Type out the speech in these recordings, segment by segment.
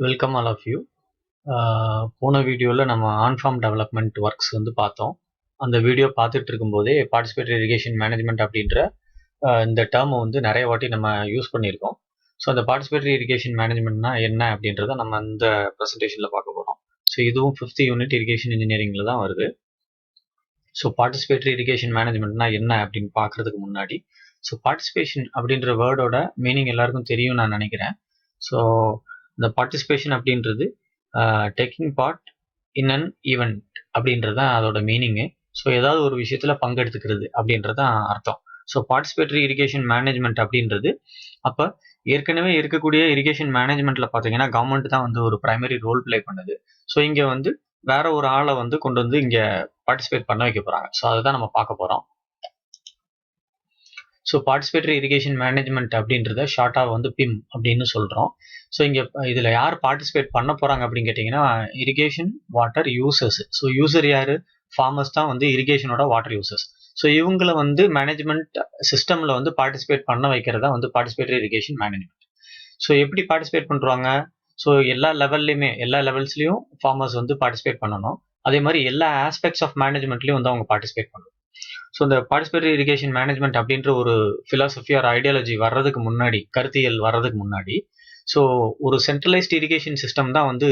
Welcome all of you. போன வீடியோவில் நம்ம ஆன்ஃபார்ம் டெவலப்மெண்ட் ஒர்க்ஸ் வந்து பார்த்தோம். அந்த வீடியோ பார்த்துட்டு இருக்கும்போதே பார்ட்டிசிபேட்டரி இரிகேஷன் மேனேஜ்மெண்ட் அப்படின்ற இந்த டேர்மை வந்து நிறைய வாட்டி நம்ம யூஸ் பண்ணியிருக்கோம். ஸோ அந்த பார்ட்டிசிபேட்டரி இரிகேஷன் மேனேஜ்மெண்ட்னா என்ன அப்படின்றத நம்ம இந்த ப்ரெசன்டேஷனில் பார்க்க போகிறோம். ஸோ இதுவும் 5th யூனிட் இரிகேஷன் இன்ஜினியரிங்கில் தான் வருது. ஸோ பார்ட்டிசிபேட்டரி இரிகேஷன் மேனேஜ்மெண்ட்னா என்ன அப்படின்னு பார்க்குறதுக்கு முன்னாடி, ஸோ பார்ட்டிசிபேஷன் அப்படின்ற வேர்டோட மீனிங் எல்லாருக்கும் தெரியும் நான் நினைக்கிறேன். ஸோ இந்த பார்ட்டிசிபேஷன் அப்படின்றது taking part in an event அப்படின்றது தான் அதோட மீனிங்கு. ஸோ ஏதாவது ஒரு விஷயத்தில் பங்கெடுத்துக்கிறது அப்படின்றது தான் அர்த்தம். ஸோ பார்ட்டிசிபேட்டரி இரிகேஷன் மேனேஜ்மெண்ட் அப்படின்றது அப்போ ஏற்கனவே இருக்கக்கூடிய இரிகேஷன் மேனேஜ்மெண்ட்டில் பார்த்தீங்கன்னா கவர்மெண்ட் தான் வந்து ஒரு ப்ரைமரி ரோல் ப்ளே பண்ணுது. ஸோ இங்கே வந்து வேற ஒரு ஆளை வந்து கொண்டு வந்து இங்கே பார்ட்டிசிபேட் பண்ண வைக்க போகிறாங்க. ஸோ அதை தான் நம்ம பார்க்க போகிறோம். ஸோ பார்ட்டிசிபேட்டரி இரிகேஷன் மேனேஜ்மெண்ட் அப்படின்றத ஷார்ட்டாக வந்து பிம் அப்படின்னு சொல்கிறோம். ஸோ இங்கே இதில் யார் பார்ட்டிசிபேட் பண்ண போகிறாங்க அப்படின்னு கேட்டிங்கன்னா irrigation water users. So user யார்? ஃபார்மர்ஸ் தான் வந்து இரிகேஷனோட வாட்டர் யூசர்ஸ். ஸோ இவங்களை வந்து மேனேஜ்மெண்ட் சிஸ்டமில் வந்து பார்ட்டிசிபேட் பண்ண வைக்கிறதா வந்து பார்ட்டிசிபேட்டரி இரிகேஷன் மேனேஜ்மெண்ட். ஸோ எப்படி பார்ட்டிசிபேட் பண்ணுறாங்க? ஸோ எல்லா லெவல்லையுமே எல்லா லெவல்ஸ்லையும் ஃபார்மர்ஸ் வந்து பார்ட்டிசிபேட் பண்ணணும். அதே மாதிரி எல்லா ஆஸ்பெக்ட்ஸ் ஆஃப் மேனேஜ்மெண்ட்லையும் வந்து அவங்க பார்ட்டிசிபேட் பண்ணணும். ஸோ இந்த பார்ட்டிசிபேட்டரி இரிகேஷன் மேனேஜ்மெண்ட் அப்படின்ற ஒரு ஃபிலாசபி ஆர் ஐடியாலஜி வர்றதுக்கு முன்னாடி, கருத்தியல் வர்றதுக்கு முன்னாடி, ஸோ ஒரு சென்ட்ரலைஸ்ட் இரிகேஷன் சிஸ்டம் தான் வந்து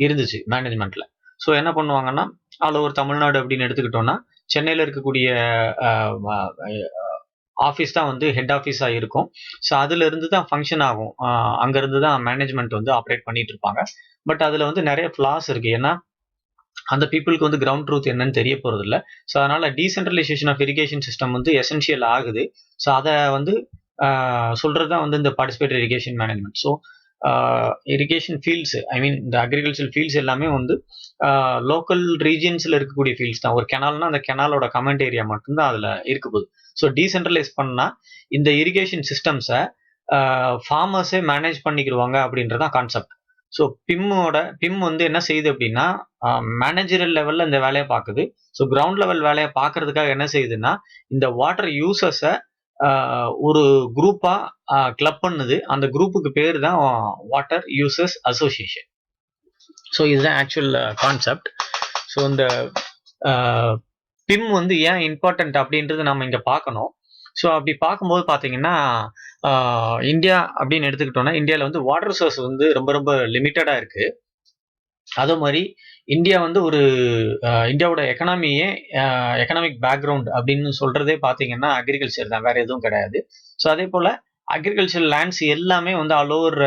இருந்துச்சு மேனேஜ்மெண்ட்ல. ஸோ என்ன பண்ணுவாங்கன்னா ஆல் ஓவர் தமிழ்நாடு அப்படின்னு எடுத்துக்கிட்டோம்னா சென்னையில் இருக்கக்கூடிய ஆஃபீஸ் தான் வந்து ஹெட் ஆஃபீஸாக இருக்கும். ஸோ அதுல இருந்து தான் ஃபங்க்ஷன் ஆகும். அங்கேருந்து தான் மேனேஜ்மெண்ட் வந்து ஆப்ரேட் பண்ணிட்டு இருப்பாங்க. பட் அதில் வந்து நிறைய ஃப்ளாஸ் இருக்கு. ஏன்னா அந்த பீப்புளுக்கு வந்து கிரவுண்ட் ட்ரூத் என்னன்னு தெரிய போறது இல்லை. ஸோ அதனால டீசென்ட்ரலைசேஷன் ஆஃப் இரிகேஷன் சிஸ்டம் வந்து எசென்ஷியல் ஆகுது. ஸோ அதை வந்து சொல்றது தான் வந்து இந்த participatory irrigation management. So irrigation fields, I mean இந்த அக்ரிகல்ச்சர் ஃபீல்ட்ஸ் எல்லாமே வந்து லோக்கல் ரீஜியன்ஸ்ல இருக்கக்கூடிய ஃபீல்ட்ஸ் தான். ஒரு கெனால்னா அந்த கெனாலோட கமெண்ட் ஏரியா மட்டும்தான் அதுல இருக்க போகுது. ஸோ டீசென்ட்ரலைஸ் பண்ணா இந்த இரிகேஷன் சிஸ்டம்ஸை ஃபார்மர்ஸே மேனேஜ் பண்ணிக்கிடுவாங்க அப்படின்றதான் கான்செப்ட். ஸோ பிம் வந்து என்ன செய்யுது அப்படின்னா மேனேஜரல் லெவல்ல இந்த வேலையை பார்க்குது. ஸோ கிரவுண்ட் லெவல் வேலையை பார்க்கறதுக்காக என்ன செய்யுதுன்னா இந்த வாட்டர் யூசர்ஸை ஒரு குரூப்பா கிளப் பண்ணுது. அந்த குரூப்புக்கு பேர் தான் வாட்டர் யூசர்ஸ் அசோசியேஷன். ஸோ இதுதான் ஆக்சுவல் கான்செப்ட். ஸோ இந்த பிம் வந்து ஏன் இம்பார்ட்டன்ட் அப்படின்றது நம்ம இங்க பார்க்கணும். ஸோ அப்படி பார்க்கும்போது பார்த்தீங்கன்னா இந்தியா அப்படின்னு எடுத்துக்கிட்டோம்னா இந்தியாவில் வந்து வாட்டர் ரிசோர்ஸ் வந்து ரொம்ப ரொம்ப லிமிட்டடாக இருக்கு. அதே மாதிரி இந்தியா வந்து ஒரு இந்தியாவோட எக்கனாமியே எக்கனாமிக் பேக்ரவுண்ட் அப்படின்னு சொல்றதே பார்த்தீங்கன்னா அக்ரிகல்ச்சர் தான், வேற எதுவும் கிடையாது. ஸோ அதே போல அக்ரிகல்ச்சர் லேண்ட்ஸ் எல்லாமே வந்து ஆல் ஓவர்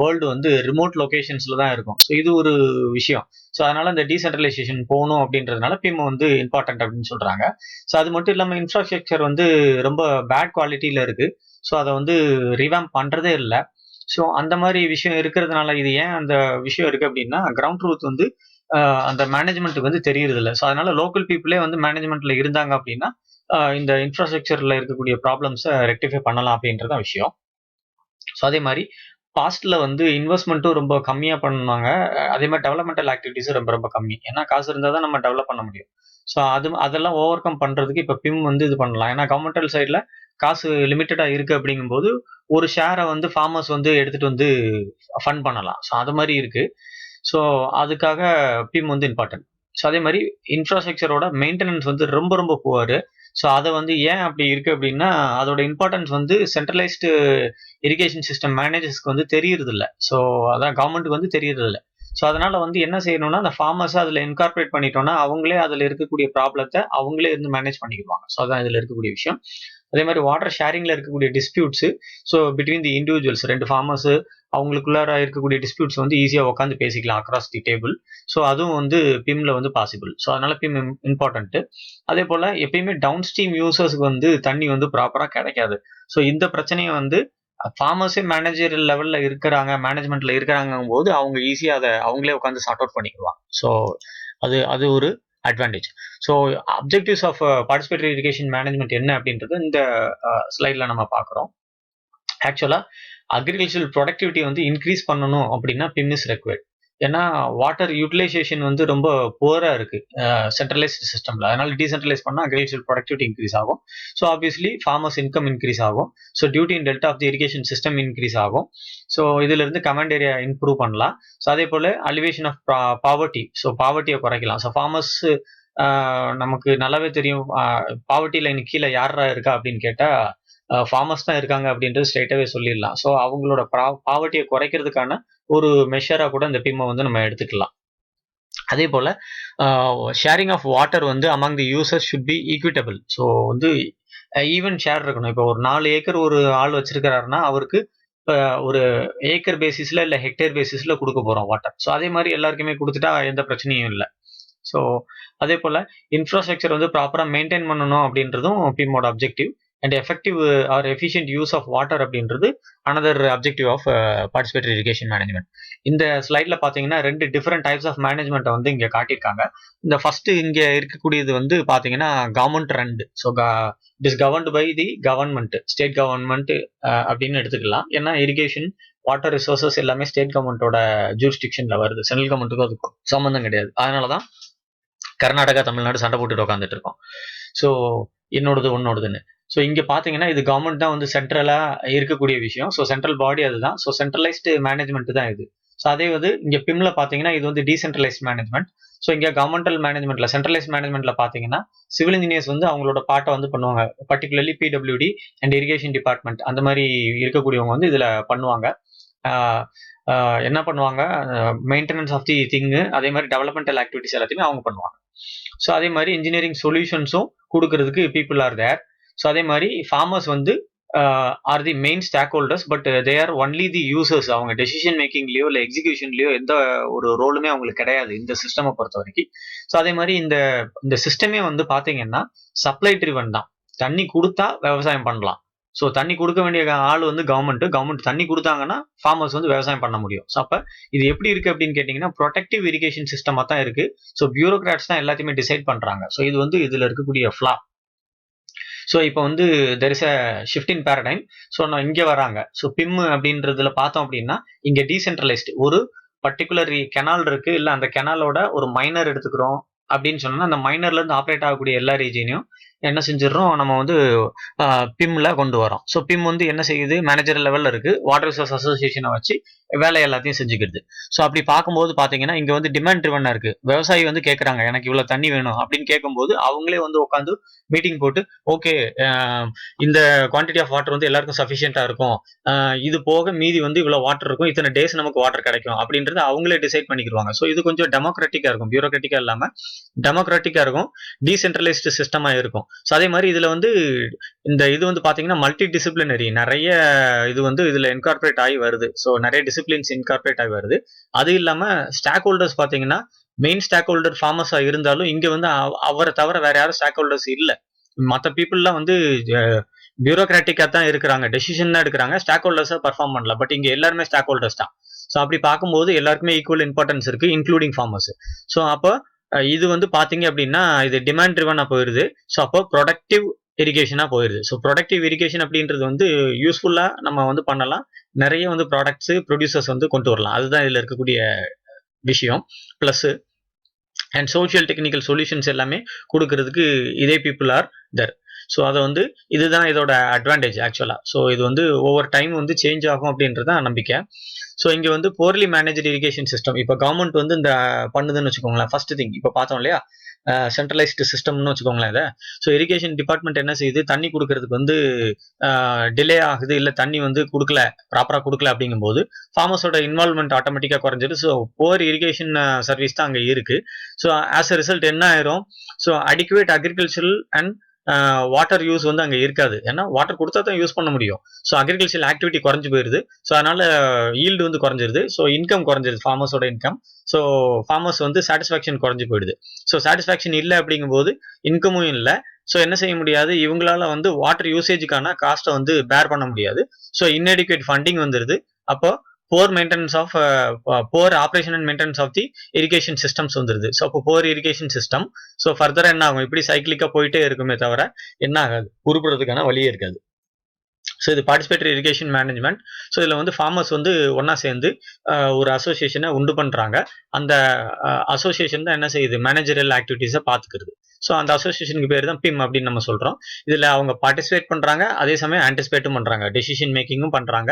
வேர்ல்டு வந்து ரிமோட் லொகேஷன்ஸ்ல தான் இருக்கும். ஸோ இது ஒரு விஷயம். ஸோ அதனால இந்த டீசென்ட்ரலைசேஷன் போகணும் அப்படின்றதுனால பிம் வந்து இம்பார்ட்டன்ட் அப்படின்னு சொல்றாங்க. ஸோ அது மட்டும் இல்லாமல் இன்ஃப்ராஸ்ட்ரக்சர் வந்து ரொம்ப பேட் குவாலிட்டியில இருக்கு. ஸோ அதை வந்து ரிவாம்ப் பண்றதே இல்லை. ஸோ அந்த மாதிரி விஷயம் இருக்கிறதுனால இது ஏன் அந்த விஷயம் இருக்கு அப்படின்னா கிரவுண்ட் ட்ரூத் வந்து அந்த மேனேஜ்மெண்ட்டுக்கு வந்து தெரியறது இல்லை. ஸோ அதனால லோக்கல் பீப்புளே வந்து மேனேஜ்மெண்ட்ல இருந்தாங்க அப்படின்னா இந்த இன்ஃப்ராஸ்ட்ரக்சர்ல இருக்கக்கூடிய ப்ராப்ளம்ஸை ரெக்டிஃபை பண்ணலாம் அப்படின்றதான் விஷயம். ஸோ அதே மாதிரி பாஸ்ட்ல வந்து இன்வெஸ்ட்மெண்ட்டும் ரொம்ப கம்மியா பண்ணுவாங்க. அதே மாதிரி டெவலப்மெண்டல் ஆக்டிவிட்டிஸும் ரொம்ப ரொம்ப கம்மி. ஏன்னா காசு இருந்தால் தான் நம்ம டெவலப் பண்ண முடியும். ஸோ அதெல்லாம் ஓவர் கம் பண்றதுக்கு இப்போ பிம் வந்து இது பண்ணலாம். ஏன்னா கவர்மெண்டல் சைட்ல காசு லிமிட்டடா இருக்கு அப்படிங்கும்போது ஒரு ஷேரை வந்து ஃபார்மர்ஸ் வந்து எடுத்துட்டு வந்து ஃபண்ட் பண்ணலாம். ஸோ அது மாதிரி இருக்கு. ஸோ அதுக்காக பிம் வந்து இம்பார்ட்டன்ட். ஸோ அதே மாதிரி இன்ஃப்ராஸ்ட்ரக்சரோட மெயின்டெனன்ஸ் வந்து ரொம்ப ரொம்ப புவர். ஸோ அதை வந்து ஏன் அப்படி இருக்கு அப்படின்னா அதோட இம்பார்ட்டன்ஸ் வந்து சென்ட்ரலைஸ்டு இரிகேஷன் சிஸ்டம் மேனேஜர்ஸ்க்கு வந்து தெரியறது இல்லை. ஸோ அதான் கவர்மெண்ட்டுக்கு வந்து தெரியறது இல்லை. ஸோ அதனால வந்து என்ன செய்யணும்னா அந்த ஃபார்மர்ஸை அதில் இன்கார்பரேட் பண்ணிட்டோம்னா அவங்களே அதில் இருக்கக்கூடிய ப்ராப்ளத்தை அவங்களே இருந்து மேனேஜ் பண்ணிக்குவாங்க. ஸோ அதான் இதில் இருக்கக்கூடிய விஷயம். அதே மாதிரி வாட்டர் ஷேரிங்ல இருக்கக்கூடிய disputes, so between the individuals ரெண்டு ஃபார்மர்ஸ் அவங்களுக்குள்ளார இருக்கக்கூடிய டிஸ்பியூட்ஸ் வந்து ஈஸியா உட்காந்து பேசிக்கலாம் அக்ராஸ் தி டேபிள். ஸோ அதுவும் வந்து பிம்ல வந்து பாசிபிள். ஸோ அதனால பிம் இம்பார்ட்டன்ட். அதே போல எப்பயுமே டவுன் ஸ்ட்ரீம் யூசர்ஸ்க்கு வந்து தண்ணி வந்து ப்ராப்பரா கிடைக்காது. ஸோ இந்த பிரச்சனையை வந்து ஃபார்மர்ஸே மேனேஜர் லெவல்ல இருக்கிறாங்க, மேனேஜ்மெண்ட்ல இருக்கிறாங்க போது அவங்க ஈஸியா அதை அவங்களே உட்காந்து சார்ட் அவுட் பண்ணிக்குவாங்க. ஸோ அது அது ஒரு advantage. So objectives of participatory irrigation management என்ன அப்படின்றது இந்த ஸ்லைட்ல நம்ம பார்க்குறோம். ஆக்சுவலா அக்ரிகல்ச்சரல் ப்ரொடக்டிவிட்டி வந்து இன்க்ரீஸ் பண்ணணும் அப்படின்னா பிம் இஸ் ரெக்வயர்ட். ஏன்னா வாட்டர் யூட்டிலைசேஷன் வந்து ரொம்ப புவரா இருக்கு சென்ட்ரலைஸ்ட் சிஸ்டம்ல. அதனால டீசென்ட்ரலைஸ் பண்ணா அக்ரிகல்ச்சர் ப்ரொடக்டிவிட்டி இன்க்ரீஸ் ஆகும். So obviously farmers income increase ஆகும். So duty in delta of the irrigation system increase ஆகும். ஸோ இதுல இருந்து கமாண்ட் ஏரியா இம்ப்ரூவ் பண்ணலாம். ஸோ அதே போல அலிவேஷன் ஆஃப் பாவர்ட்டி, ஸோ பாவர்ட்டியை குறைக்கலாம். ஸோ ஃபார்மர்ஸ் நமக்கு நல்லாவே தெரியும், பாவர்ட்டி லைன் கீழே யாரா இருக்கா அப்படின்னு கேட்டா ஃபார்மர்ஸ் தான் இருக்காங்க அப்படின்றது ஸ்ட்ரைட்டாவே சொல்லிடலாம். ஸோ அவங்களோட பாவர்ட்டியை குறைக்கிறதுக்கான ஒரு மெஷரா கூட இந்த பிம்மை வந்து நம்ம எடுத்துக்கலாம். அதே போல ஷேரிங் ஆஃப் வாட்டர் வந்து among the users should be equitable. So வந்து ஈவன் ஷேர் இருக்கணும். இப்போ ஒரு 4 ஏக்கர் ஒரு ஆள் வச்சிருக்கிறாருன்னா அவருக்கு இப்போ ஒரு ஏக்கர் பேசிஸ்ல இல்லை ஹெக்டேர் பேசிஸ்ல கொடுக்க போறோம் வாட்டர். ஸோ அதே மாதிரி எல்லாருக்குமே கொடுத்துட்டா எந்த பிரச்சனையும் இல்லை. ஸோ அதே போல இன்ஃப்ராஸ்ட்ரக்சர் வந்து ப்ராப்பரா மெயின்டைன் பண்ணணும் அப்படின்றதும் பிம்மோட objective. And effective or efficient use of water அப்படின்றது another objective of participatory irrigation management. இந்த ஸ்லைட்ல பாத்தீங்கன்னா 2 டிஃபரெண்ட் டைப்ஸ் ஆஃப் மேனேஜ்மெண்ட் வந்து இங்க காட்டியிருக்காங்க. இந்த ஃபர்ஸ்ட் இங்க இருக்கக்கூடியது வந்து பாத்தீங்கன்னா government runned. So it is governed by the government, state government அப்படின்னு எடுத்துக்கலாம். ஏன்னா இரிகேஷன் வாட்டர் ரிசோர்சஸ் எல்லாமே ஸ்டேட் கவர்மெண்டோட ஜூரிஸ்டிக்ஷன்ல வருது. சென்ட்ரல் கவர்மெண்ட்டுக்கும் அதுக்கும் சம்பந்தம் கிடையாது. அதனாலதான் கர்நாடகா தமிழ்நாடு சண்டை போட்டுட்டு உட்காந்துட்டு இருக்கோம். ஸோ என்னோடது உன்னோடதுன்னு. ஸோ இங்க பாத்தீங்கன்னா இது கவர்மெண்ட் தான் வந்து சென்ட்ரலா இருக்கக்கூடிய விஷயம். ஸோ சென்ட்ரல் பாடி அதுதான். ஸோ சென்ட்ரலைஸ்டு மேனேஜ்மெண்ட் தான் இது. ஸோ அதே வந்து இங்க பிம்ல பாத்தீங்கன்னா இது வந்து டீசென்ட்ரலைஸ்ட் மேனேஜ்மெண்ட். ஸோ இங்க கவர்மெண்டல் மேனேஜ்மெண்ட்ல சென்ட்ரலைஸ்ட் மேனேஜ்மெண்ட்ல பாத்தீங்கன்னா சிவில் இன்ஜினியர்ஸ் வந்து அவங்களோட பாட்டை வந்து பண்ணுவாங்க. Particularly PWD and irrigation department அந்த மாதிரி இருக்கக்கூடியவங்க வந்து இதுல பண்ணுவாங்க. என்ன பண்ணுவாங்க, மெயின்டெனன்ஸ் ஆஃப் தி திங்கு, அதே மாதிரி டெவலப்மெண்டல் ஆக்டிவிட்டிஸ் எல்லாத்தையுமே அவங்க பண்ணுவாங்க. ஸோ அதே மாதிரி இன்ஜினியரிங் சொல்யூஷன்ஸும் கொடுக்கறதுக்கு பீப்புள் ஆர் தேர். ஸோ அதே மாதிரி ஃபார்மர்ஸ் வந்து are the main stakeholders, but they are only the users. அவங்க டெசிஷன் மேக்கிங்லயோ இல்லை எக்ஸிகியூஷன்லயோ எந்த ஒரு ரோலுமே அவங்களுக்கு கிடையாது இந்த சிஸ்டமை பொறுத்த வரைக்கும். ஸோ அதே மாதிரி இந்த சிஸ்டமே வந்து பாத்தீங்கன்னா சப்ளை ட்ரிவன் தான். தண்ணி கொடுத்தா விவசாயம் பண்ணலாம். ஸோ தண்ணி கொடுக்க வேண்டிய ஆள் வந்து கவர்மெண்ட் தண்ணி கொடுத்தாங்கன்னா ஃபார்மர்ஸ் வந்து விவசாயம் பண்ண முடியும். ஸோ அப்ப இது எப்படி இருக்கு அப்படின்னு கேட்டீங்கன்னா ப்ரொடெக்டிவ் இரிகேஷன் சிஸ்டமா தான் இருக்கு. ஸோ பியூரோக்ராட்ஸ் தான் எல்லாத்தையுமே டிசைட் பண்றாங்க. ஸோ இது வந்து இதுல இருக்கக்கூடிய ஃபிளா. ஸோ இப்போ வந்து there is a shift in paradigm. So நான் இங்கே வராங்க. ஸோ பிம் அப்படின்றதுல பார்த்தோம் அப்படின்னா இங்கே டீசென்ட்ரலைஸ்டு ஒரு பர்டிகுலர் கெனால் இருக்கு, இல்லை அந்த கெனாலோட ஒரு மைனர் எடுத்துக்கிறோம் அப்படின்னு சொன்னா அந்த மைனர்ல இருந்து ஆப்ரேட் ஆகக்கூடிய எல்லா ரீஜனையும் என்ன செஞ்சிடறோம், நம்ம வந்து பிம்ல கொண்டு வரோம். ஸோ பிம் வந்து என்ன செய்யுது, மேனேஜர் லெவல்ல இருக்கு, வாட்டர் ரிசோர்ஸ் அசோசியேஷனை வச்சு வேலை எல்லாத்தையும் செஞ்சுக்கிறது. ஸோ அப்படி பார்க்கும்போது பாத்தீங்கன்னா இங்க வந்து டிமாண்ட் ட்ரிவனா இருக்கு. விவசாயி வந்து கேட்கறாங்க எனக்கு இவ்வளவு தண்ணி வேணும் அப்படின்னு கேட்கும்போது அவங்களே வந்து உட்காந்து மீட்டிங் போட்டு ஓகே இந்த குவான்டிட்டி ஆஃப் வாட்டர் வந்து எல்லாருக்கும் சஃபிஷியன்டா இருக்கும், இது போக மீதி வந்து இவ்வளவு வாட்டர் இருக்கும், இத்தனை டேஸ் நமக்கு வாட்டர் கிடைக்கும் அப்படின்றது அவங்களே டிசைட் பண்ணிக்கிடுவாங்க. ஸோ இது கொஞ்சம் டெமோக்ராட்டிக்கா இருக்கும், பியூரோக்ராட்டிக்கா இல்லாம டெமோக்ராட்டிக்கா இருக்கும், டீசென்ட்ரலைஸ்டு சிஸ்டமா இருக்கும். ஸோ அதே மாதிரி இதுல வந்து இந்த இது வந்து பாத்தீங்கன்னா மல்டி டிசிப்ளினரி நிறைய இது வந்து இதுல இன்கார்பரேட் ஆகி வருது. ஸோ நிறைய டிசிப்ளின்ஸ் இன்கார்பரேட் ஆகி வருது. அது இல்லாம ஸ்டாக் ஹோல்டர்ஸ் பாத்தீங்கன்னா மெயின் ஸ்டாக் ஹோல்டர் ஃபார்மர்ஸா இருந்தாலும் இங்க வந்து அவரை தவிர வேற யாரும் ஸ்டாக் ஹோல்டர்ஸ் இல்ல. மற்ற பீப்புள்லாம் வந்து பியூரோக்ராட்டிக்கா தான் இருக்கிறாங்க, டெசிஷன் தான் எடுக்கிறாங்க, ஸ்டாக் ஹோல்டர்ஸா பர்ஃபார்ம் பண்ணல. பட் இங்க எல்லாருமே ஸ்டாக் ஹோல்டர்ஸ் தான். ஸோ அப்படி பார்க்கும்போது எல்லாருக்குமே ஈக்குவல் இம்பார்ட்டன்ஸ் இருக்கு, இன்க்ளூடிங் ஃபார்மர்ஸ். ஸோ அப்போ இது வந்து பாத்தீங்க அப்படின்னா இது டிமாண்ட் ட்ரிவனா போயிருது. ஸோ அப்போ ப்ரொடக்டிவ் இரிகேஷனா போயிருது. ஸோ ப்ரொடக்டிவ் இரிகேஷன் அப்படின்றது வந்து யூஸ்ஃபுல்லா நம்ம வந்து பண்ணலாம், நிறைய வந்து ப்ராடக்ட்ஸ் ப்ரொடியூசர்ஸ் வந்து கொண்டு வரலாம். அதுதான் இதுல இருக்கக்கூடிய விஷயம். Plus and social technical solutions எல்லாமே கொடுக்கறதுக்கு இதே பீப்புள் ஆர் தர். ஸோ அதை வந்து இதுதான் இதோட அட்வான்டேஜ் ஆக்சுவலா. ஸோ இது வந்து ஓவர் டைம் வந்து சேஞ்ச் ஆகும் அப்படின்றதான் நம்பிக்கை. ஸோ இங்க வந்து போர்லி மேனேஜ்டு இரிகேஷன் சிஸ்டம் இப்போ கவர்மெண்ட் வந்து இந்த பண்ணுதுன்னு வச்சுக்கோங்களேன். ஃபர்ஸ்ட் திங் இப்போ பார்த்தோம் இல்லையா, சென்ட்ரலைஸ்டு சிஸ்டம்னு வச்சுக்கோங்களேன் இதை. ஸோ இரிகேஷன் டிபார்ட்மெண்ட் என்ன செய்யுது, தண்ணி கொடுக்கறதுக்கு வந்து டிலே ஆகுது, இல்லை தண்ணி வந்து கொடுக்கல, ப்ராப்பரா கொடுக்கல அப்படிங்கும்போது ஃபார்மர்ஸோட இன்வால்வ்மெண்ட் ஆட்டோமேட்டிக்கா குறைஞ்சிடும். ஸோ போர் இரிகேஷன் சர்வீஸ் தான் அங்கே இருக்கு. ஸோ ஆஸ் அ ரிசல்ட் என்ன ஆயிரும், so adequate agricultural and water use வந்து அங்கே இருக்காது. ஏன்னா வாட்டர் கொடுத்தா தான் யூஸ் பண்ண முடியும். ஸோ அக்ரிகல்ச்சர் ஆக்டிவிட்டி குறைஞ்சு போயிருது. ஸோ அதனால ஈல்டு வந்து குறைஞ்சிருது. ஸோ இன்கம் குறைஞ்சிருது, ஃபார்மர்ஸோட இன்கம். ஸோ ஃபார்மர்ஸ் வந்து சாட்டிஸ்ஃபேக்ஷன் குறைஞ்சு போயிடுது. ஸோ சாட்டிஸ்ஃபேக்ஷன் இல்லை அப்படிங்கும்போது இன்கமும் இல்லை. ஸோ என்ன செய்ய முடியாது, இவங்களால வந்து வாட்டர் யூசேஜுக்கான காஸ்ட்டை வந்து பேர் பண்ண முடியாது. ஸோ இன்எடிகுவேட் ஃபண்டிங் வந்துருது. அப்போ poor maintenance of poor operation and maintenance of the irrigation systems வந்துருது. ஸோ அப்போ போர் இரிகேஷன் சிஸ்டம் ஸோ ஃபர்தரா என்ன ஆகும், இப்படி சைக்கிளிக்கா போயிட்டே இருக்குமே தவிர என்ன ஆகாது, உருப்படுறதுக்கான வழியே இருக்காது. ஸோ இது பார்ட்டிசிபேட்டரி இரிகேஷன் மேனேஜ்மெண்ட். ஸோ இதில் வந்து ஃபார்மர்ஸ் வந்து ஒன்றா சேர்ந்து ஒரு அசோசியேஷனை உண்டு பண்ணுறாங்க. அந்த அசோசியேஷன் தான் என்ன செய்யுது, மேனேஜரியல் ஆக்டிவிட்டீஸை பார்த்துக்கிறது. ஸோ அந்த அசோசியேஷனுக்கு பேர் தான் பிம் அப்படின்னு நம்ம சொல்கிறோம். இதில் அவங்க பார்ட்டிசிபேட் பண்ணுறாங்க, அதே சமயம் ஆன்டிசிபேட்டும் பண்ணுறாங்க, டெசிஷன் மேக்கிங்கும் பண்ணுறாங்க.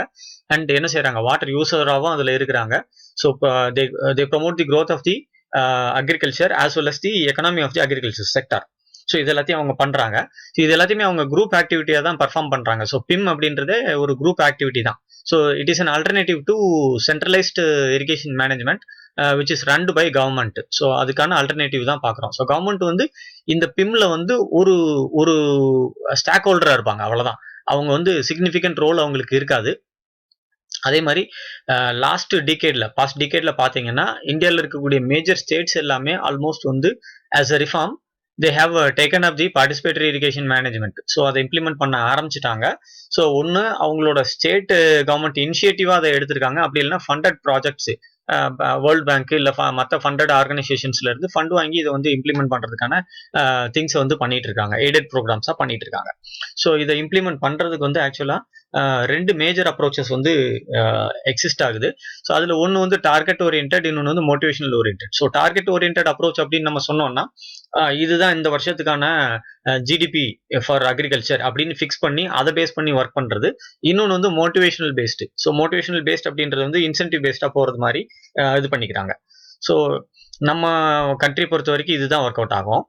அண்ட் என்ன செய்கிறாங்க, வாட்டர் யூசராகவும் அதில் இருக்கிறாங்க. So they promote the growth of the agriculture as well as the economy of the agriculture sector. So இது எல்லாத்தையும் அவங்க பண்றாங்க. இது எல்லாத்தையுமே அவங்க குரூப் ஆக்டிவிட்டியா தான் பர்ஃபார்ம் பண்றாங்க. ஸோ பிம் அப்படின்றதே ஒரு குரூப் ஆக்டிவிட்டி தான். So it is an alternative to centralised irrigation management which is runned by government. So அதுக்கான ஆல்டர்னேட்டிவ் தான் பார்க்குறோம். ஸோ கவர்மெண்ட் வந்து இந்த பிம்ல வந்து ஒரு ஒரு ஸ்டாக் ஹோல்டரா இருப்பாங்க, அவ்வளவுதான். அவங்க வந்து சிக்னிஃபிகண்ட் ரோல் அவங்களுக்கு இருக்காது. அதே மாதிரி பாஸ்ட் டிகேட்ல பாத்தீங்கன்னா இந்தியாவில் இருக்கக்கூடிய மேஜர் ஸ்டேட்ஸ் எல்லாமே ஆல்மோஸ்ட் வந்து as a reform they have taken up the participatory irrigation management. So அதை இம்ப்ளிமெண்ட் பண்ண ஆரம்பிச்சிட்டாங்க. ஸோ ஒன்று அவங்களோட ஸ்டேட் கவர்மெண்ட் இனிஷியேட்டிவா அதை எடுத்திருக்காங்க, அப்படி இல்லைன்னா ஃபண்டட் ப்ராஜெக்ட்ஸ் வேர்ல்ட் பேங்க் இல்லை மற்ற ஃபண்டட் ஆர்கனைசேஷன்ஸ்ல இருந்து ஃபண்ட் வாங்கி இதை வந்து இம்ப்ளிமெண்ட் பண்றதுக்கான திங்ஸை வந்து பண்ணிட்டு இருக்காங்க, எய்டட் ப்ரோக்ராம்ஸா பண்ணிட்டு இருக்காங்க. ஸோ இதை இம்ப்ளிமெண்ட் பண்றதுக்கு வந்து ஆக்சுவலா ரெண்டு மேஜர் அப்ரோச்சஸ் வந்து எக்ஸிஸ்ட் ஆகுது. ஸோ அதில் ஒன்று வந்து டார்கெட் ஓரியன்ட், இன்னொன்று வந்து motivational orient. So target orient approach அப்படின்னு நம்ம சொன்னோம்னா இதுதான் இந்த வருஷத்துக்கான ஜிடிபி ஃபார் அக்ரிகல்ச்சர் அப்படின்னு ஃபிக்ஸ் பண்ணி அதை பேஸ் பண்ணி ஒர்க் பண்றது. இன்னொன்று வந்து motivational based. So motivational based அப்படின்றது வந்து இன்சென்டிவ் பேஸ்டா போறது மாதிரி இது பண்ணிக்கிறாங்க. ஸோ நம்ம கண்ட்ரி பொறுத்த வரைக்கும் இதுதான் ஒர்க் அவுட் ஆகும்.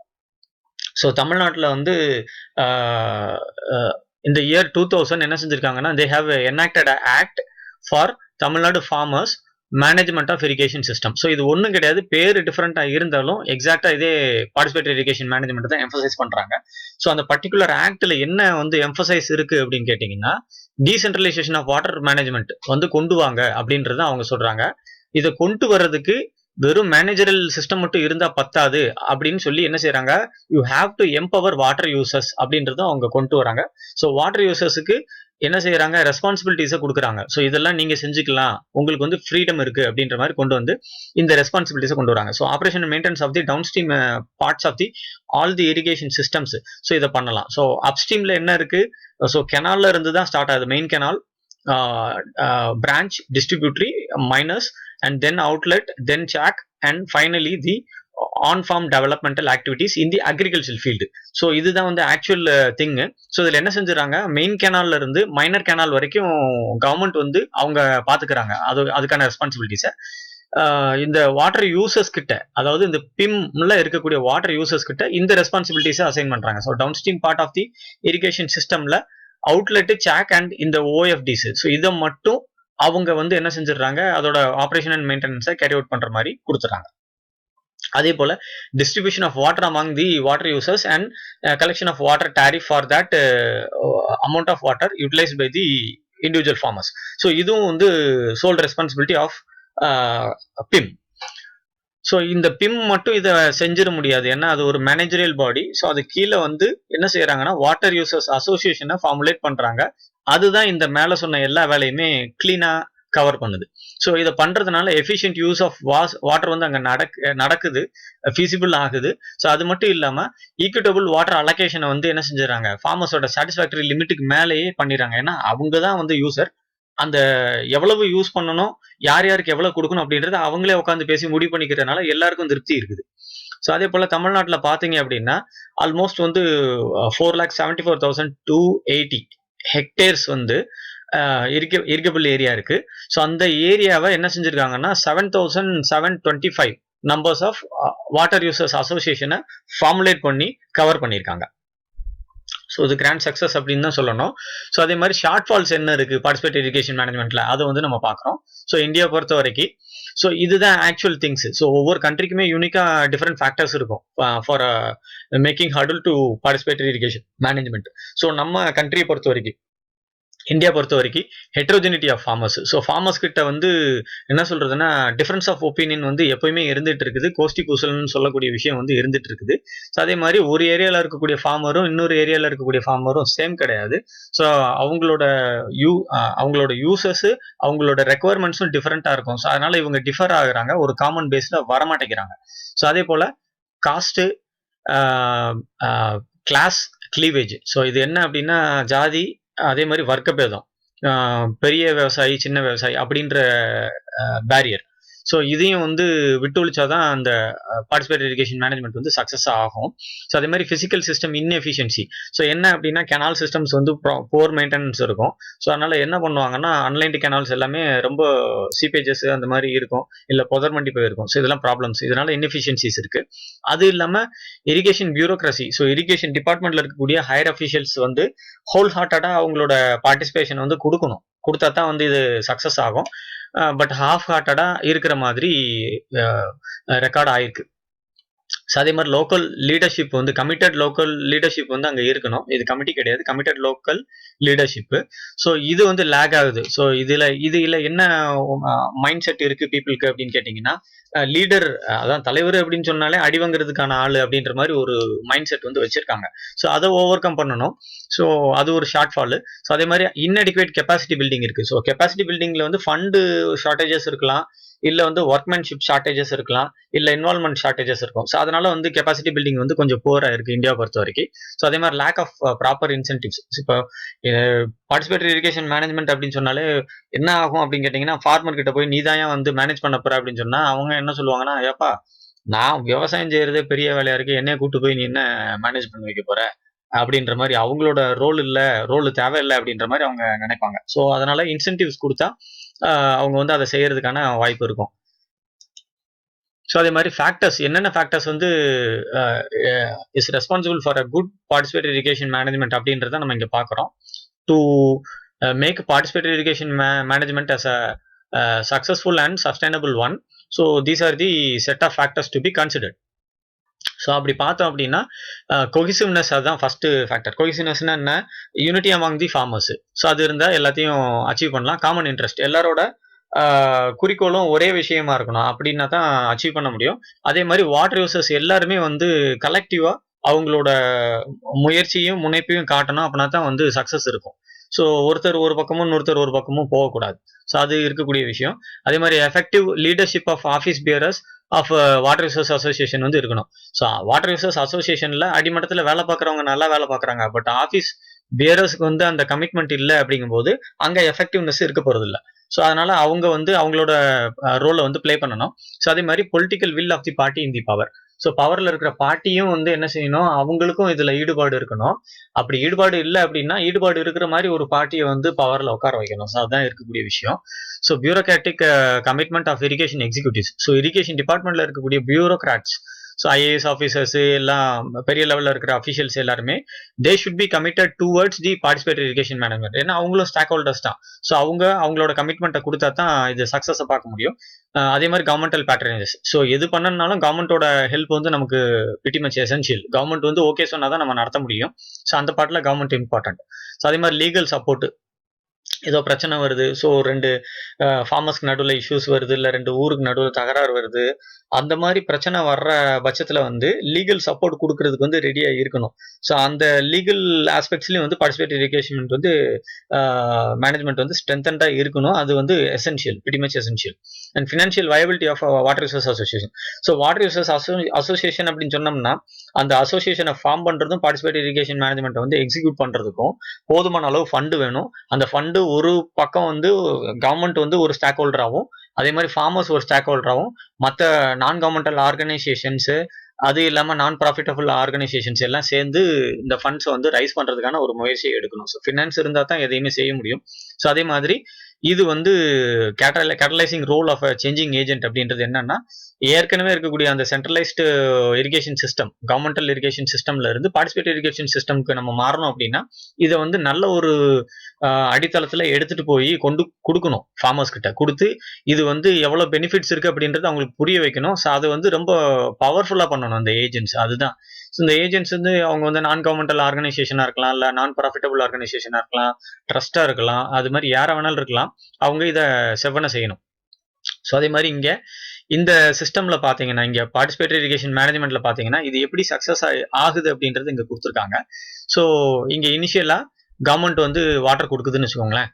ஸோ தமிழ்நாட்டில் வந்து இந்த இயர் 2000 என்ன செஞ்சிருக்காங்கன்னா they have enacted act for Tamil Nadu farmers management of irrigation system. So இது ஒன்றும் கிடையாது, பேர் டிஃபரெண்டா இருந்தாலும் எக்ஸாக்டா இதே பார்ட்டிசிபேட்டரி இரிகேஷன் மேனேஜ்மெண்ட் தான் எம்பசைஸ் பண்றாங்க. ஸோ அந்த பர்டிகுலர் ஆக்ட்ல என்ன வந்து எம்பசைஸ் இருக்கு அப்படின்னு கேட்டீங்கன்னா டீசென்ட்ரலைசேஷன் ஆஃப் வாட்டர் மேனேஜ்மெண்ட் வந்து கொண்டு வாங்க அப்படின்றத அவங்க சொல்றாங்க. இதை கொண்டு வர்றதுக்கு வெறும் மேனேஜரல் சிஸ்டம் மட்டும் இருந்தா பத்தாது அப்படின்னு சொல்லி என்ன செய்யறாங்க, you have to empower water users அப்படின்றத அவங்க கொண்டு வராங்க. ஸோ வாட்டர் யூசர்ஸுக்கு என்ன செய்யறாங்க, ரெஸ்பான்சிபிலிட்டிஸை கொடுக்குறாங்க. ஸோ இதெல்லாம் நீங்க செஞ்சுக்கலாம், உங்களுக்கு வந்து ஃப்ரீடம் இருக்கு அப்படின்ற மாதிரி கொண்டு வந்து இந்த ரெஸ்பான்சிபிலிட்டிஸை கொண்டு வராங்க. So operation and maintenance of the downstream parts of the all the irrigation systems. So இதை பண்ணலாம். ஸோ அப்ஸ்ட்ரீம்ல என்ன இருக்கு, ஸோ கெனால்ல இருந்து தான் ஸ்டார்ட் ஆகுது, main canal, branch, distributary, minors, and then outlet, then chack, and finally the on-farm developmental activities in the agricultural field. So இதுதான் வந்து actual thing. So இதில் என்ன செஞ்சுறாங்க, மெயின் கெனால்ல இருந்து மைனர் கெனால் வரைக்கும் கவர்மெண்ட் வந்து அவங்க பாத்துக்கிறாங்க, அதுக்கான ரெஸ்பான்சிபிலிட்டிஸை. இந்த வாட்டர் யூசர்ஸ் கிட்ட, அதாவது இந்த பிம்ல இருக்கக்கூடிய வாட்டர் யூசர்ஸ் கிட்ட இந்த ரெஸ்பான்சிபிலிட்டிஸை அசைன் பண்றாங்க. So downstream part of the irrigation சிஸ்டம்ல அவுட்லெட், சாக் அண்ட் இந்த ஓஎஃப்டிஸ், ஸோ இதை மட்டும் அவங்க வந்து என்ன செஞ்சிடறாங்க, அதோட ஆப்ரேஷன் அண்ட் மெயின்டெனன்ஸை கேரி அவுட் பண்ற மாதிரி கொடுத்துறாங்க. அதே போல distribution of water among the water users and collection of water tariff for that amount of water utilised by the individual farmers. So இதுவும் வந்து sole responsibility of PIM. So இந்த PIM மட்டும் இதை செஞ்சிட முடியாது, ஏன்னா அது ஒரு மேனேஜரியல் பாடி. ஸோ அது கீழே வந்து என்ன செய்யறாங்கன்னா வாட்டர் யூசர்ஸ் அசோசியேஷனை ஃபார்முலேட் பண்றாங்க. அதுதான் இந்த மேலே சொன்ன எல்லா வேலையுமே கிளீனா கவர் பண்ணுது. ஸோ இதை பண்றதுனால எஃபிஷியன்ட் யூஸ் ஆஃப் வாட்டர் வந்து அங்கே நடக்குது, ஃபீசிபிள் ஆகுது. ஸோ அது மட்டும் இல்லாம ஈக்விட்டபிள் வாட்டர் அலோகேஷனை வந்து என்ன செஞ்சுறாங்க, ஃபார்மர்ஸோட சாட்டிஸ்ஃபேக்டரி லிமிட்டுக்கு மேலேயே பண்ணிடுறாங்க. ஏன்னா அவங்க தான் வந்து யூசர், அந்த எவ்வளவு யூஸ் பண்ணணும், யார் யாருக்கு எவ்வளவு கொடுக்கணும் அப்படின்றத அவங்களே உட்காந்து பேசி முடிவு பண்ணிக்கிறதுனால எல்லாருக்கும் திருப்தி இருக்குது. ஸோ அதே போல தமிழ்நாட்டில் பார்த்தீங்க அப்படின்னா ஆல்மோஸ்ட் வந்து 4,74,280 ஹெக்டேர்ஸ் வந்து இரிகபிள் ஏரியா இருக்கு. ஸோ அந்த ஏரியாவை என்ன செஞ்சிருக்காங்கன்னா 7,725 நம்பர்ஸ் ஆஃப் வாட்டர் யூசர்ஸ் அசோசியேஷனை ஃபார்முலேட் பண்ணி கவர் பண்ணியிருக்காங்க. ஸோ இது கிராண்ட் சக்ஸஸ் அப்படின்னு தான் சொல்லணும். ஸோ அதே மாதிரி ஷார்ட் ஃபால்ஸ் என்ன இருக்கு பார்ட்டிசிபேட் இரிகேஷன் மேனேஜ்மெண்ட்ல, அதை வந்து நம்ம பார்க்குறோம். ஸோ இந்தியா பொறுத்த வரைக்கும் ஸோ இதுதான் ஆக்சுவல் திங்ஸ். ஸோ ஒவ்வொரு கண்ட்ரிக்குமே யூனிக்கா டிஃப்ரெண்ட் ஃபேக்டர்ஸ் இருக்கும் for making hurdle to participatory irrigation management. So நம்ம கண்ட்ரியை பொறுத்த வரைக்கும், இந்தியா பொறுத்த வரைக்கும் heterogeneity of farmers. So farmers கிட்ட வந்து என்ன சொல்றதுன்னா டிஃபரன்ஸ் ஆஃப் ஒப்பீனியன் வந்து எப்பயுமே இருந்துட்டு இருக்குது, கோஷ்டி பூசல்னு சொல்லக்கூடிய விஷயம் வந்து இருந்துட்டு இருக்குது. ஸோ அதே மாதிரி ஒரு ஏரியாவில் இருக்கக்கூடிய ஃபார்மரும் இன்னொரு ஏரியாவில் இருக்கக்கூடிய ஃபார்மரும் சேம் கிடையாது. ஸோ அவங்களோட யூசர்ஸ், அவங்களோட ரெக்குவயர்மெண்ட்ஸும் டிஃபரெண்டா இருக்கும். ஸோ அதனால இவங்க டிஃபர் ஆகுறாங்க, ஒரு காமன் பேஸ்ல வரமாட்டேங்கிறாங்க. ஸோ அதே போல காஸ்ட், கிளாஸ், கிளீவேஜ். ஸோ இது என்ன அப்படின்னா ஜாதி, அதே மாதிரி வர்க்க பேதம், பெரிய விவசாயி சின்ன விவசாயி அப்படின்ற பேரியர். ஸோ இதையும் வந்து விட்டு ஒழிச்சாதான் அந்த பார்ட்டிசிபேட்டரி இரிகேஷன் மேனேஜ்மெண்ட் வந்து சக்ஸஸ் ஆகும். ஸோ அதே மாதிரி பிசிக்கல் சிஸ்டம் இன்எஃபிஷியன்சி. ஸோ என்ன அப்படின்னா கெனால் சிஸ்டம்ஸ் வந்து போர் மெயின்டெனன்ஸ் இருக்கும். ஸோ அதனால என்ன பண்ணுவாங்கன்னா அன்லைன்டு கெனால்ஸ் எல்லாமே ரொம்ப சீப்பேஜஸ் அந்த மாதிரி இருக்கும், இல்லை புதர் மண்டி போயிருக்கும். ஸோ இதெல்லாம் ப்ராப்ளம்ஸ், இதனால இன்எஃபிஷியன்சிஸ் இருக்கு. அது இல்லாமல் இரிகேஷன் பியூரோக்ரஸி. ஸோ இரிகேஷன் டிபார்ட்மெண்ட்ல இருக்கக்கூடிய ஹையர் அஃபிஷியல்ஸ் வந்து ஹோல் ஹார்ட்டடா அவங்களோட பார்ட்டிசிபேஷன் வந்து கொடுத்தா தான் வந்து இது சக்ஸஸ் ஆகும். பட் ஹாஃப் ஹார்ட்டடா இருக்கிற மாதிரி ரெக்கார்ட் ஆயிருக்கு. ஸோ அதே மாதிரி லோக்கல் லீடர்ஷிப் வந்து கமிட்டட் லோக்கல் லீடர்ஷிப் வந்து அங்கே இருக்கணும். இது கமிட்டி கிடையாது, கமிட்டட் லோக்கல் லீடர்ஷிப்பு. ஸோ இது வந்து லேக் ஆகுது. ஸோ இதில் என்ன மைண்ட் செட் இருக்கு பீப்புளுக்கு அப்படின்னு கேட்டிங்கன்னா, லீடர் அதான் தலைவர் அப்படின்னு சொன்னாலே அடிவங்கிறதுக்கான ஆள் அப்படின்ற மாதிரி ஒரு மைண்ட் செட் வந்து வச்சிருக்காங்க. ஸோ அதை ஓவர் கம் பண்ணணும். ஸோ அது ஒரு ஷார்ட் ஃபால். ஸோ அதே மாதிரி இன்அடிக்குவேட் கெப்பாசிட்டி பில்டிங் இருக்கு. ஸோ கெப்பாசிட்டி பில்டிங்ல வந்து ஃபண்டு ஷார்டேஜஸ் இருக்கலாம், இல்லை வந்து ஒர்க்மேன்ஷிப் ஷார்டேஜஸ் இருக்கலாம், இல்லை இன்வால்மெண்ட் ஷார்டேஜஸ் இருக்கும். ஸோ அதனால வந்து கெப்பாசிட்டி பில்டிங் வந்து கொஞ்சம் புவரா இருக்கு இந்தியாவை பொறுத்த வரைக்கும். ஸோ அதே மாதிரி லேக் ஆஃப் ப்ராப்பர் இன்சென்டிவ்ஸ். இப்போ பார்ட்டிசிபேட்டரி இரிகேஷன் மேனேஜ்மெண்ட் அப்படின்னு சொன்னாலே என்ன ஆகும் அப்படின்னு கேட்டிங்கன்னா, ஃபார்மர் கிட்ட போய் நீ தான் வந்து மேனேஜ் பண்ண போற அப்படின்னு சொன்னா அவங்க என்ன சொல்லுவாங்கன்னா, ஏப்பா நான் விவசாயம் செய்யறதே பெரிய வேலையா இருக்கு, என்னைய கூட்டு போய் நீ என்ன மேனேஜ் பண்ணி வைக்க போற அப்படின்ற மாதிரி, அவங்களோட ரோல் தேவையில்லை அப்படின்ற மாதிரி அவங்க நினைப்பாங்க. ஸோ அதனால இன்சென்டிவ்ஸ் கொடுத்தா அவங்க வந்து அதை செய்யறதுக்கான வாய்ப்பு இருக்கும். ஸோ அதே மாதிரி ஃபேக்டர்ஸ், என்னென்ன ஃபேக்டர்ஸ் வந்து is responsible for a good participatory irrigation management அப்படின்றத நம்ம இங்கே பார்க்குறோம். To make participatory irrigation management as a successful and sustainable one. So these are the set of factors to be considered. So அப்படி பார்த்தோம் அப்படின்னா cohesiveness அதுதான் first factor. கொஹிசிவ்னஸ்னா என்ன? Unity among the farmers. So அது இருந்தால் எல்லாத்தையும் அச்சீவ் பண்ணலாம். காமன் இன்ட்ரெஸ்ட், எல்லாரோட குறிக்கோளும் ஒரே விஷயமா இருக்கணும், அப்படின்னா தான் அச்சீவ் பண்ண முடியும். அதே மாதிரி வாட்டர் யூசர்ஸ் எல்லாருமே வந்து கலெக்டிவா அவங்களோட முயற்சியும் முனைப்பையும் காட்டணும், அப்படின்னா தான் வந்து சக்சஸ் இருக்கும். ஸோ ஒருத்தர் ஒரு பக்கமும் இன்னொருத்தர் ஒரு பக்கமும் போகக்கூடாது. ஸோ அது இருக்கக்கூடிய விஷயம். அதே மாதிரி effective leadership of office bearers of water resource association வந்து இருக்கணும். ஸோ வாட்டர் ரிசோர்ஸ் அசோசியேஷன்ல அடிமட்டத்தில் வேலை பார்க்குறவங்க நல்லா வேலை பார்க்குறாங்க, பட் ஆஃபீஸ் பியரர்ஸ்க்கு வந்து அந்த கமிட்மெண்ட் இல்லை அப்படிங்கும்போது அங்கே எஃபெக்டிவ்னஸ் இருக்க போறது இல்லை. ஸோ அதனால அவங்க வந்து அவங்களோட ரோலை வந்து பிளே பண்ணணும். ஸோ அதே மாதிரி political will of the party in the power. So பவர்ல இருக்கிற பார்ட்டியும் வந்து என்ன செய்யணும், அவங்களுக்கும் இதுல ஈடுபாடு இருக்கணும். அப்படி ஈடுபாடு இல்லை அப்படின்னா ஈடுபாடு இருக்கிற மாதிரி ஒரு பார்ட்டியை வந்து பவர்ல உட்கார வைக்கணும். ஸோ அதுதான் இருக்கக்கூடிய விஷயம். So bureaucratic commitment of irrigation executives. So irrigation டிபார்ட்மெண்ட்ல இருக்கக்கூடிய பியூரோக்ராட்ஸ், ஸோ ஐஏஎஸ் ஆஃபீஸர்ஸ் எல்லாம் பெரிய லெவலில் இருக்கிற அஃபிஷியல்ஸ் எல்லாருமே they should be committed towards the participatory irrigation management. ஏன்னா அவங்களும் ஸ்டாக் ஹோல்டர்ஸ் தான். ஸோ அவங்களோட கமிட்மெண்ட்டை கொடுத்தா தான் இது சக்ஸஸை பார்க்க முடியும். அதே மாதிரி கவர்மெண்டல் பேட்டர்னேஜஸ். ஸோ எது பண்ணனாலும் கவர்மெண்டோட ஹெல்ப் வந்து நமக்கு பிரிட்டி மச் எசென்ஷியல். கவர்மெண்ட் வந்து ஓகே சொன்னா தான் நம்ம நடத்த முடியும். ஸோ அந்த பாட்டில் கவர்மெண்ட் இம்பார்ட்டன்ட். ஸோ அதே மாதிரி லீகல் சப்போர்ட். ஏதோ பிரச்சனை வருது, ஸோ 2 ஃபார்மர்ஸ்க்கு நடுவில் இஷ்யூஸ் வருது, இல்லை 2 ஊருக்கு நடுவில் தகராறு வருது, அந்த மாதிரி பிரச்சனை வர்ற பட்சத்தில் வந்து லீகல் சப்போர்ட் கொடுக்கறதுக்கு வந்து ரெடியாக இருக்கணும். ஸோ அந்த லீகல் ஆஸ்பெக்ட்ஸ்லையும் வந்து பார்ட்டிசிபேட்டரி எஜுகேஷன் வந்து மேனேஜ்மெண்ட் வந்து ஸ்ட்ரென்தண்டாக இருக்கணும். அது வந்து essential, pretty much essential. And financial viability of water resource association. So water resource association அப்படின்னு சொன்னோம்னா அந்த அசோசியேஷனை ஃபார்ம் பண்ணுறதும் பார்ட்டிசிபேட்டரி இரிகேஷன் மேனேஜ்மெண்ட்டை வந்து எக்ஸிக்யூட் பண்ணுறதுக்கும் போதுமான அளவு ஃபண்டு வேணும். அந்த ஃபண்டு ஒரு பக்கம் வந்து கவர்மெண்ட் வந்து ஒரு ஸ்டாக் ஹோல்டராகவும், அதே மாதிரி ஃபார்மர்ஸ் ஒரு ஸ்டாக் ஹோல்டராகவும், மற்ற நான் கவர்மெண்டல் ஆர்கனைசேஷன்ஸு, அது இல்லாமல் நான் ப்ராஃபிட்டபிள் ஆர்கனைசேஷன்ஸ் எல்லாம் சேர்ந்து இந்த ஃபண்ட்ஸை வந்து ரைஸ் பண்ணுறதுக்கான ஒரு முயற்சியை எடுக்கணும். ஸோ ஃபினான்ஸ் இருந்தால் தான் எதையுமே செய்ய முடியும். ஸோ அதே மாதிரி இது வந்து catalysing role of a changing agent அப்படின்றது என்னன்னா, ஏற்கனவே இருக்கக்கூடிய அந்த centralised irrigation system, governmental irrigation சிஸ்டம்ல இருந்து பார்ட்டிசிபேட்டரி இரிகேஷன் சிஸ்டம்க்கு நம்ம மாறணும் அப்படின்னா இதை வந்து நல்ல ஒரு அடித்தளத்துல எடுத்துட்டு போய் கொடுக்கணும். ஃபார்மர்ஸ் கிட்ட கொடுத்து இது வந்து எவ்வளவு பெனிஃபிட்ஸ் இருக்கு அப்படின்றது அவங்களுக்கு புரிய வைக்கணும். ஸோ அது வந்து ரொம்ப பவர்ஃபுல்லா பண்ணணும் அந்த ஏஜென்ட்ஸ். அதுதான் இந்த ஏஜென்ட்ஸ் வந்து அவங்க வந்து நான் கவர்மெண்டல் ஆர்கனைசேஷனா இருக்கலாம், இல்லை நான் ப்ராஃபிட்டபிள் ஆர்கனைசேஷனா இருக்கலாம், ட்ரஸ்டா இருக்கலாம், அது மாதிரி யாரை வேணாலும் இருக்கலாம். அவங்க இதை செவ்வனை செய்யணும். ஸோ அதே மாதிரி இங்க இந்த சிஸ்டம்ல பாத்தீங்கன்னா, இங்க பார்ட்டிசிபேட்டரி இரிகேஷன் மேனேஜ்மெண்ட்ல பாத்தீங்கன்னா இது எப்படி சக்சஸ் ஆகுது அப்படின்றது இங்க கொடுத்துருக்காங்க. ஸோ இங்க இனிஷியலா கவர்மெண்ட் வந்து வாட்டர் கொடுக்குதுன்னு வச்சுக்கோங்களேன்.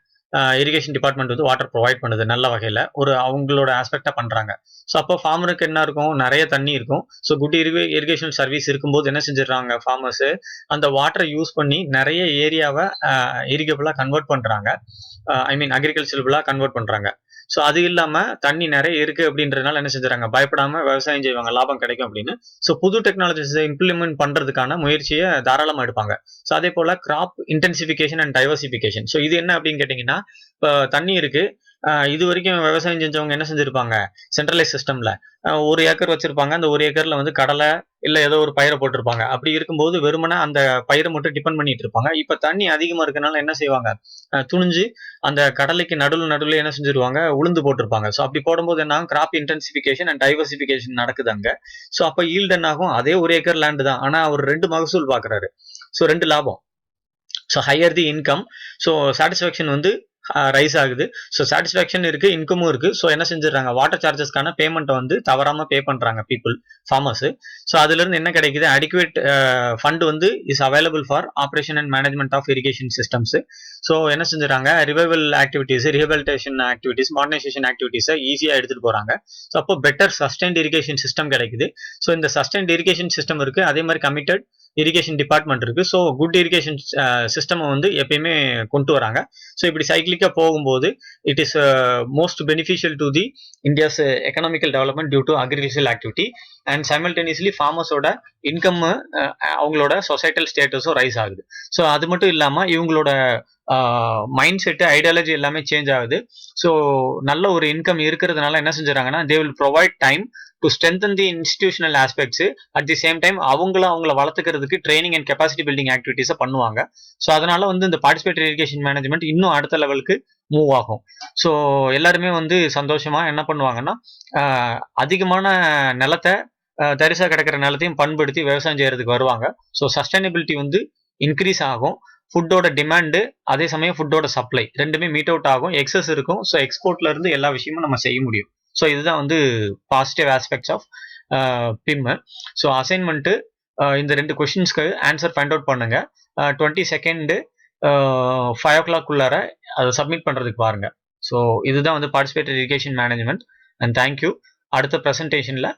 இரிகேஷன் டிபார்ட்மெண்ட் வந்து வாட்டர் ப்ரொவைட் பண்ணுது நல்ல வகையில் ஒரு அவங்களோட ஆஸ்பெக்டாக பண்ணுறாங்க. ஸோ அப்போ ஃபார்மருக்கு என்ன இருக்கும், நிறைய தண்ணி இருக்கும். ஸோ குட் இரிகேஷன் சர்வீஸ் இருக்கும்போது என்ன செஞ்சிடறாங்க ஃபார்மர்ஸு, அந்த வாட்டரை யூஸ் பண்ணி நிறைய ஏரியாவை இரிகபிளாக கன்வெர்ட் பண்ணுறாங்க. ஐ மீன் அக்ரிகல்ச்சரபிளாக கன்வெர்ட் பண்ணுறாங்க. ஸோ அது இல்லாமல் தண்ணி நிறைய இருக்குது அப்படின்றதுனால என்ன செஞ்சுறாங்க, பயப்படாமல் விவசாயம் செய்வாங்க, லாபம் கிடைக்கும் அப்படின்னு. ஸோ புது டெக்னாலஜிஸை இம்ப்ளிமெண்ட் பண்ணுறதுக்கான முயற்சியை தாராளமாக எடுப்பாங்க. ஸோ அதே போல் crop intensification and diversification. So இது என்ன அப்படின்னு கேட்டிங்கன்னா, இப்போ தண்ணி இருக்குது, இது வரைக்கும் விவசாயம் செஞ்சவங்க என்ன செஞ்சுருப்பாங்க, சென்ட்ரலைஸ் சிஸ்டமில் 1 ஏக்கர் வச்சுருப்பாங்க. அந்த 1 ஏக்கரில் வந்து கடலை இல்லை ஏதோ ஒரு பயிரை போட்டிருப்பாங்க. அப்படி இருக்கும்போது வெறுமனே அந்த பயிரை மட்டும் டிபெண்ட் பண்ணிட்டு இருப்பாங்க. இப்போ தண்ணி அதிகமாக இருக்கனால என்ன செய்வாங்க, துணிஞ்சு அந்த கடலைக்கு நடுவில் என்ன செஞ்சிருவாங்க, உளுந்து போட்டிருப்பாங்க. ஸோ அப்படி போடும்போது என்ன ஆகும், கிராப் இன்டென்சிஃபிகேஷன் அண்ட் டைவர்சிஃபிகேஷன் நடக்குது அங்கே. ஸோ அப்போ ஈல்டு என்ன ஆகும், அதே 1 ஏக்கர் லேண்டு தான், ஆனால் அவர் 2 மகசூல் பார்க்குறாரு. ஸோ 2 லாபம். ஸோ ஹையர் தி இன்கம். ஸோ சாட்டிஸ்ஃபேக்ஷன் வந்து ரைஸ் ஆகுது. ஸோ சாட்டிஸ்ஃபேக்ஷன் இருக்கு, இன்கமும் இருக்கு. ஸோ என்ன செஞ்சிடறாங்க, வாட்டர் சார்ஜஸ்க்கான பேமெண்ட்டை வந்து தவறாம பே பண்றாங்க பீப்புள், ஃபார்மர்ஸ். ஸோ அதுல இருந்து என்ன கிடைக்குது, அடிக்குவேட் ஃபண்ட் வந்து is available for operation and management of irrigation systems. So என்ன செஞ்சுறாங்க, revival activities, rehabilitation activities, modernisation ஆக்டிவிட்டிஸை ஈஸியாக எடுத்துட்டு போறாங்க. ஸோ அப்போ பெட்டர் சஸ்டைன்ட் இரிகேஷன் சிஸ்டம் கிடைக்குது. ஸோ இந்த சஸ்டைன்ட் இரிகேஷன் சிஸ்டம் இருக்கு, அதே மாதிரி கமிட்டட் இரிகேஷன் டிபார்ட்மெண்ட் இருக்கு. ஸோ குட் இரிகேஷன் சிஸ்டம் வந்து எப்பயுமே கொண்டு வராங்க. ஸோ இப்படி சைக்கிளிக்கா போகும்போது it is most beneficial to the India's economical development due to agricultural activity and simultaneously ஃபார்மர்ஸோட இன்கம், அவங்களோட சொசைட்டல் ஸ்டேட்டஸும் ரைஸ் ஆகுது. ஸோ அது மட்டும் இல்லாமல் இவங்களோட மைண்ட் செட்டு, ஐடியாலஜி எல்லாமே சேஞ்ச் ஆகுது. ஸோ நல்ல ஒரு இன்கம் இருக்கிறதுனால என்ன செஞ்சுறாங்கன்னா, they will provide time to strengthen the institutional aspects. At the same time அவங்கள வளர்த்துக்கிறதுக்கு ட்ரைனிங் அண்ட் கெப்பாசிட்டி பில்டிங் ஆக்டிவிட்டிஸை பண்ணுவாங்க. ஸோ அதனால வந்து இந்த பார்ட்டிசிபேட்டரி இரிகேஷன் மேனேஜ்மெண்ட் இன்னும் அடுத்த லெவலுக்கு மூவ் ஆகும். ஸோ எல்லாருமே வந்து சந்தோஷமா என்ன பண்ணுவாங்கன்னா, அதிகமான நிலத்தை, தரிசா கிடக்கிற நிலத்தையும் பண்படுத்தி விவசாயம் செய்யறதுக்கு வருவாங்க. ஸோ சஸ்டைனபிலிட்டி வந்து இன்க்ரீஸ் ஆகும். ஃபுட்டோட டிமாண்டு, அதே சமயம் ஃபுட்டோட சப்ளை ரெண்டுமே மீட் அவுட் ஆகும், எக்ஸஸ் இருக்கும். ஸோ எக்ஸ்போர்ட்ல இருந்து எல்லா விஷயமும் நம்ம செய்ய முடியும். ஸோ இதுதான் வந்து positive aspects of PIM. So assignment இந்த 2 கொஸ்டின்ஸ்க்கு ஆன்சர் ஃபைண்ட் அவுட் பண்ணுங்க. 22 5 o'clock குள்ளார அதை சப்மிட் பண்றதுக்கு பாருங்க. ஸோ இதுதான் வந்து participatory irrigation management. And thank you. அடுத்த ப்ரெசன்டேஷன்ல